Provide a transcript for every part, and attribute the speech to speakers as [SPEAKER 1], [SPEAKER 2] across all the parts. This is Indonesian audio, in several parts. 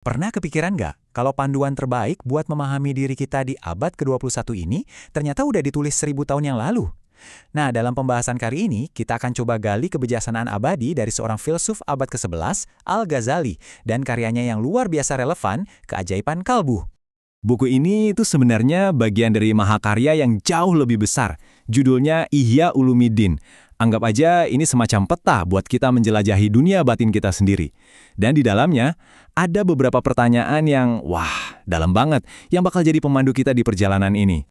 [SPEAKER 1] Pernah kepikiran nggak kalau panduan terbaik buat memahami diri kita di abad ke-21 ini ternyata udah ditulis 1000 tahun yang lalu? Nah, dalam pembahasan kali ini, kita akan coba gali kebijaksanaan abadi dari seorang filsuf abad ke-11, Al-Ghazali, dan karyanya yang luar biasa relevan, Keajaiban Kalbu.
[SPEAKER 2] Buku ini itu sebenarnya bagian dari mahakarya yang jauh lebih besar. Judulnya Ihya Ulumuddin. Anggap aja ini semacam peta buat kita menjelajahi dunia batin kita sendiri. Dan di dalamnya, ada beberapa pertanyaan yang, wah, dalam banget, yang bakal jadi pemandu kita di perjalanan ini.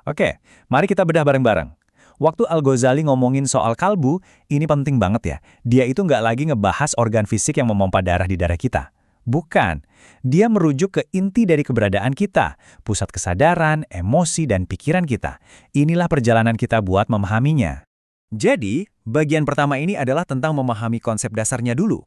[SPEAKER 1] Oke, mari kita bedah bareng-bareng. Waktu Al-Ghazali ngomongin soal kalbu, ini penting banget ya. Dia itu nggak lagi ngebahas organ fisik yang memompa darah di darah kita. Bukan. Dia merujuk ke inti dari keberadaan kita, pusat kesadaran, emosi, dan pikiran kita. Inilah perjalanan kita buat memahaminya. Jadi, bagian pertama ini adalah tentang memahami konsep dasarnya dulu.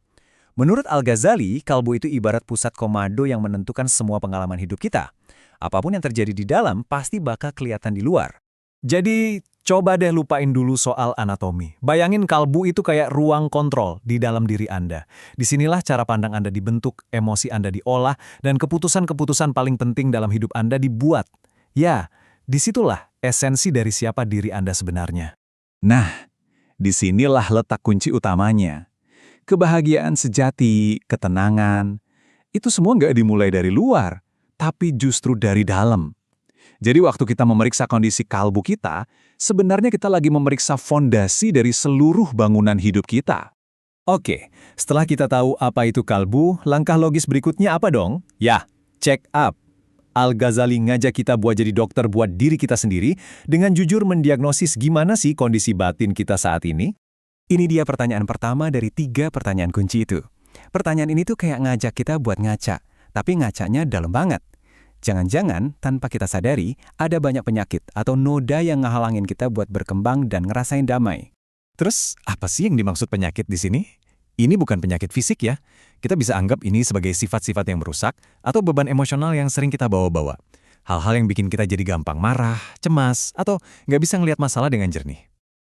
[SPEAKER 1] Menurut Al-Ghazali, kalbu itu ibarat pusat komando yang menentukan semua pengalaman hidup kita. Apapun yang terjadi di dalam pasti bakal kelihatan di luar.
[SPEAKER 2] Jadi, coba deh lupain dulu soal anatomi. Bayangin kalbu itu kayak ruang kontrol di dalam diri Anda. Disinilah cara pandang Anda dibentuk, emosi Anda diolah, dan keputusan-keputusan paling penting dalam hidup Anda dibuat. Ya, disitulah esensi dari siapa diri Anda sebenarnya. Nah, disinilah letak kunci utamanya. Kebahagiaan sejati, ketenangan, itu semua nggak dimulai dari luar, tapi justru dari dalam. Jadi waktu kita memeriksa kondisi kalbu kita, sebenarnya kita lagi memeriksa fondasi dari seluruh bangunan hidup kita. Oke, setelah kita tahu apa itu kalbu, langkah logis berikutnya apa dong? Ya, check up. Al-Ghazali ngajak kita buat jadi dokter buat diri kita sendiri dengan jujur mendiagnosis gimana sih kondisi batin kita saat ini.
[SPEAKER 1] Ini dia pertanyaan pertama dari 3 pertanyaan kunci itu. Pertanyaan ini tuh kayak ngajak kita buat ngaca, tapi ngacanya dalam banget. Jangan-jangan, tanpa kita sadari, ada banyak penyakit atau noda yang ngehalangin kita buat berkembang dan ngerasain damai.
[SPEAKER 2] Terus, apa sih yang dimaksud penyakit di sini? Ini bukan penyakit fisik ya. Kita bisa anggap ini sebagai sifat-sifat yang merusak atau beban emosional yang sering kita bawa-bawa. Hal-hal yang bikin kita jadi gampang marah, cemas, atau nggak bisa ngelihat masalah dengan jernih.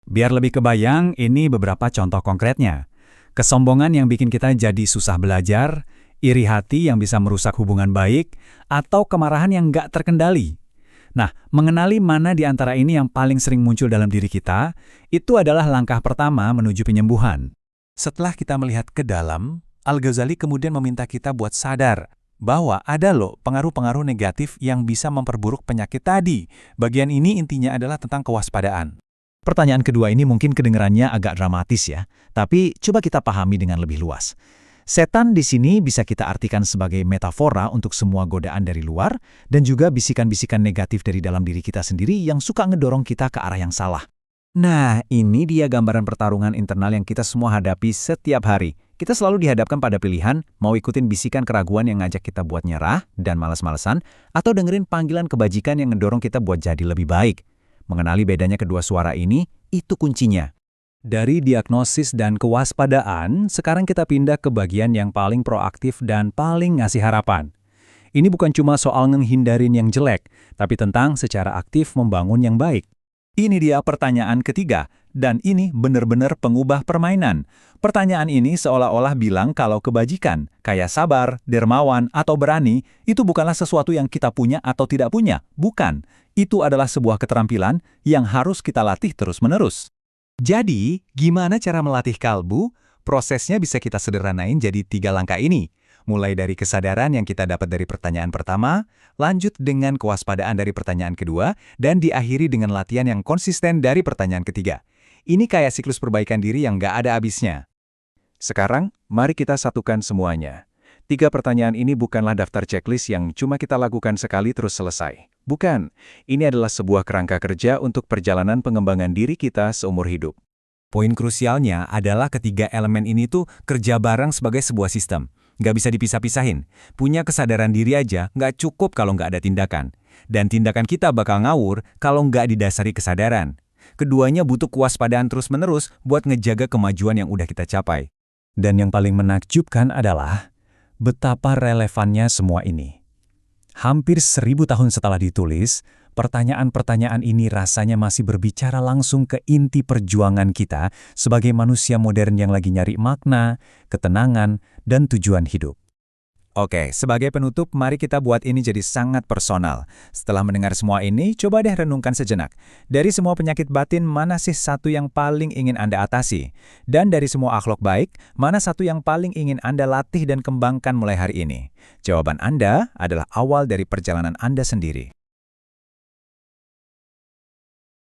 [SPEAKER 1] Biar lebih kebayang, ini beberapa contoh konkretnya. Kesombongan yang bikin kita jadi susah belajar, iri hati yang bisa merusak hubungan baik, atau kemarahan yang nggak terkendali. Nah, mengenali mana di antara ini yang paling sering muncul dalam diri kita, itu adalah langkah pertama menuju penyembuhan. Setelah kita melihat ke dalam, Al-Ghazali kemudian meminta kita buat sadar bahwa ada loh pengaruh-pengaruh negatif yang bisa memperburuk penyakit tadi. Bagian ini intinya adalah tentang kewaspadaan. Pertanyaan kedua ini mungkin kedengarannya agak dramatis ya, tapi coba kita pahami dengan lebih luas. Setan di sini bisa kita artikan sebagai metafora untuk semua godaan dari luar dan juga bisikan-bisikan negatif dari dalam diri kita sendiri yang suka ngedorong kita ke arah yang salah. Nah, ini dia gambaran pertarungan internal yang kita semua hadapi setiap hari. Kita selalu dihadapkan pada pilihan mau ikutin bisikan keraguan yang ngajak kita buat nyerah dan malas-malesan, atau dengerin panggilan kebajikan yang ngedorong kita buat jadi lebih baik. Mengenali bedanya kedua suara ini, itu kuncinya. Dari diagnosis dan kewaspadaan, sekarang kita pindah ke bagian yang paling proaktif dan paling ngasih harapan. Ini bukan cuma soal ngehindarin yang jelek, tapi tentang secara aktif membangun yang baik. Ini dia pertanyaan ketiga, dan ini benar-benar pengubah permainan. Pertanyaan ini seolah-olah bilang kalau kebajikan, kayak sabar, dermawan, atau berani, itu bukanlah sesuatu yang kita punya atau tidak punya. Bukan. Itu adalah sebuah keterampilan yang harus kita latih terus-menerus. Jadi, gimana cara melatih kalbu? Prosesnya bisa kita sederhanain jadi 3 langkah ini. Mulai dari kesadaran yang kita dapat dari pertanyaan pertama, lanjut dengan kewaspadaan dari pertanyaan kedua, dan diakhiri dengan latihan yang konsisten dari pertanyaan ketiga. Ini kayak siklus perbaikan diri yang nggak ada habisnya. Sekarang, mari kita satukan semuanya. 3 pertanyaan ini bukanlah daftar checklist yang cuma kita lakukan sekali terus selesai. Bukan, ini adalah sebuah kerangka kerja untuk perjalanan pengembangan diri kita seumur hidup. Poin krusialnya adalah ketiga elemen ini tuh kerja bareng sebagai sebuah sistem. Nggak bisa dipisah-pisahin. Punya kesadaran diri aja nggak cukup kalau nggak ada tindakan. Dan tindakan kita bakal ngawur kalau nggak didasari kesadaran. Keduanya butuh kewaspadaan terus-menerus buat ngejaga kemajuan yang udah kita capai. Dan yang paling menakjubkan adalah betapa relevannya semua ini. Hampir 1000 tahun setelah ditulis, pertanyaan-pertanyaan ini rasanya masih berbicara langsung ke inti perjuangan kita sebagai manusia modern yang lagi nyari makna, ketenangan, dan tujuan hidup. Oke, sebagai penutup, mari kita buat ini jadi sangat personal. Setelah mendengar semua ini, coba deh renungkan sejenak. Dari semua penyakit batin, mana sih satu yang paling ingin Anda atasi? Dan dari semua akhlak baik, mana satu yang paling ingin Anda latih dan kembangkan mulai hari ini? Jawaban Anda adalah awal dari perjalanan Anda sendiri.